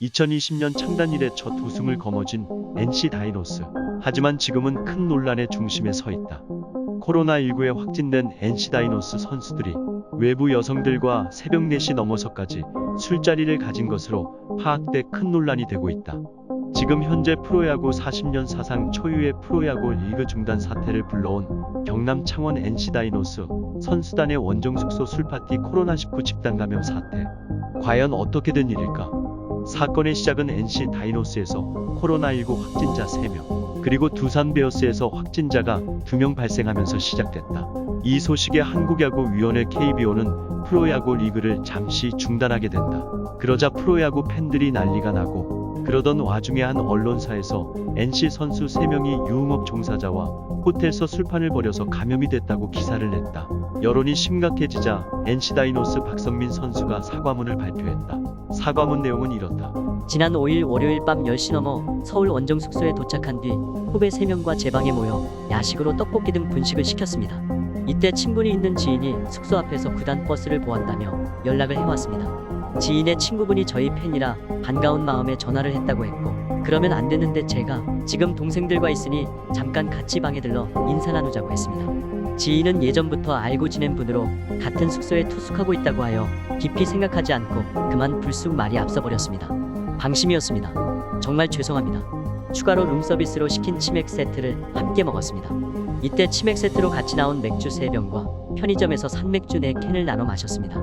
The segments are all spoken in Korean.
2020년 창단 이래 첫 우승을 거머쥔 NC 다이노스. 하지만 지금은 큰 논란의 중심에 서 있다. 코로나19에 확진된 NC 다이노스 선수들이 외부 여성들과 새벽 4시 넘어서까지 술자리를 가진 것으로 파악돼 큰 논란이 되고 있다. 지금 현재 프로야구 40년 사상 초유의 프로야구 리그 중단 사태를 불러온 경남 창원 NC 다이노스 선수단의 원정 숙소 술파티 코로나19 집단 감염 사태. 과연 어떻게 된 일일까? 사건의 시작은 NC 다이노스에서 코로나19 확진자 3명, 그리고 두산 베어스에서 확진자가 2명 발생하면서 시작됐다. 이 소식에 한국야구위원회 KBO는 프로야구 리그를 잠시 중단하게 된다. 그러자 프로야구 팬들이 난리가 나고, 그러던 와중에 한 언론사에서 NC 선수 3명이 유흥업 종사자와 호텔에서 술판을 벌여서 감염이 됐다고 기사를 냈다. 여론이 심각해지자 NC 다이노스 박성민 선수가 사과문을 발표했다. 사과문 내용은 이렇다. 지난 5일 월요일 밤 10시 넘어 서울 원정 숙소에 도착한 뒤 후배 3명과 제 방에 모여 야식으로 떡볶이 등 분식을 시켰습니다. 이때 친분이 있는 지인이 숙소 앞에서 구단 버스를 보았다며 연락을 해왔습니다. 지인의 친구분이 저희 팬이라 반가운 마음에 전화를 했다고 했고, 그러면 안 됐는데 제가 지금 동생들과 있으니 잠깐 같이 방에 들러 인사 나누자고 했습니다. 지인은 예전부터 알고 지낸 분으로 같은 숙소에 투숙하고 있다고 하여 깊이 생각하지 않고 그만 불쑥 말이 앞서버렸습니다. 방심이었습니다. 정말 죄송합니다. 추가로 룸서비스로 시킨 치맥 세트를 함께 먹었습니다. 이때 치맥 세트로 같이 나온 맥주 3병과 편의점에서 산 맥주 4캔을 나눠 마셨습니다.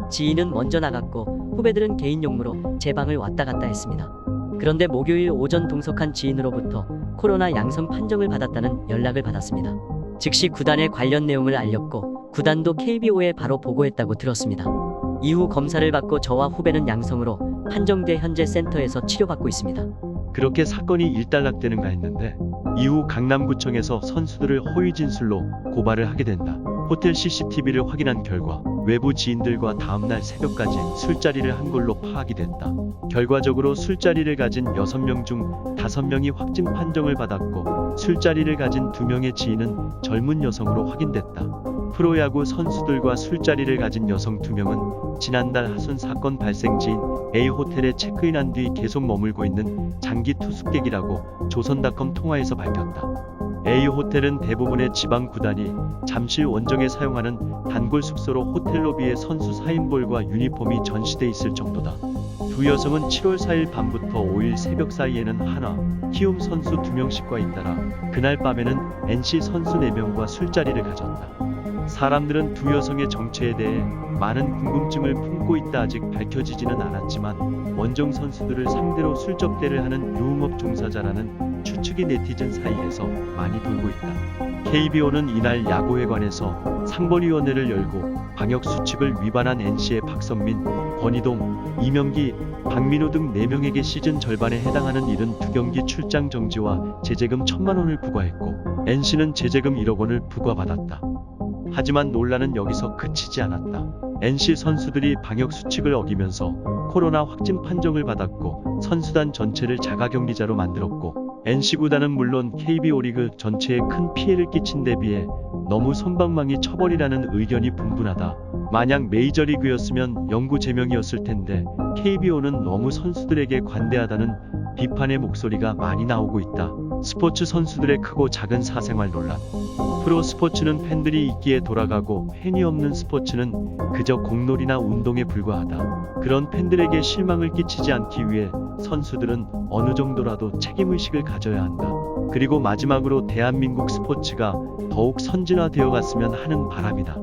지인은 먼저 나갔고 후배들은 개인 용무로 제 방을 왔다 갔다 했습니다. 그런데 목요일 오전 동석한 지인으로부터 코로나 양성 판정을 받았다는 연락을 받았습니다. 즉시 구단에 관련 내용을 알렸고 구단도 KBO에 바로 보고했다고 들었습니다. 이후 검사를 받고 저와 후배는 양성으로 판정돼 현재 센터에서 치료받고 있습니다. 그렇게 사건이 일단락되는가 했는데, 이후 강남구청에서 선수들을 허위 진술로 고발을 하게 된다. 호텔 CCTV를 확인한 결과 외부 지인들과 다음날 새벽까지 술자리를 한 걸로 파악이 됐다. 결과적으로 술자리를 가진 6명 중 5명이 확진 판정을 받았고, 술자리를 가진 2명의 지인은 젊은 여성으로 확인됐다. 프로야구 선수들과 술자리를 가진 여성 2명은 지난달 하순 사건 발생지인 A호텔에 체크인한 뒤 계속 머물고 있는 장기 투숙객이라고 조선닷컴 통화에서 밝혔다. A호텔은 대부분의 지방 구단이 잠실 원정에 사용하는 단골 숙소로 호텔 로비에 선수 사인볼과 유니폼이 전시돼 있을 정도다. 두 여성은 7월 4일 밤부터 5일 새벽 사이에는 한화, 키움 선수 2명씩과 잇따라 그날 밤에는 NC 선수 4명과 술자리를 가졌다. 사람들은 두 여성의 정체에 대해 많은 궁금증을 품고 있다. 아직 밝혀지지는 않았지만 원정 선수들을 상대로 술 접대를 하는 유흥업 종사자라는 추측이 네티즌 사이에서 많이 돌고 있다. KBO는 이날 야구회관에서 상벌위원회를 열고 방역수칙을 위반한 NC의 박성민, 권희동, 이명기, 박민우 등 4명에게 시즌 절반에 해당하는 72경기 출장 정지와 제재금 1,000만 원을 부과했고, NC는 제재금 1억 원을 부과받았다. 하지만 논란은 여기서 그치지 않았다. NC 선수들이 방역수칙을 어기면서 코로나 확진 판정을 받았고 선수단 전체를 자가격리자로 만들었고, NC 구단은 물론 KBO 리그 전체에 큰 피해를 끼친 데 비해 너무 솜방망이 처벌이라는 의견이 분분하다. 만약 메이저리그였으면 영구 제명이었을 텐데 KBO는 너무 선수들에게 관대하다는 비판의 목소리가 많이 나오고 있다. 스포츠 선수들의 크고 작은 사생활 논란. 프로 스포츠는 팬들이 있기에 돌아가고 팬이 없는 스포츠는 그저 공놀이나 운동에 불과하다. 그런 팬들에게 실망을 끼치지 않기 위해 선수들은 어느 정도라도 책임의식을 가져야 한다. 그리고 마지막으로 대한민국 스포츠가 더욱 선진화되어 갔으면 하는 바람이다.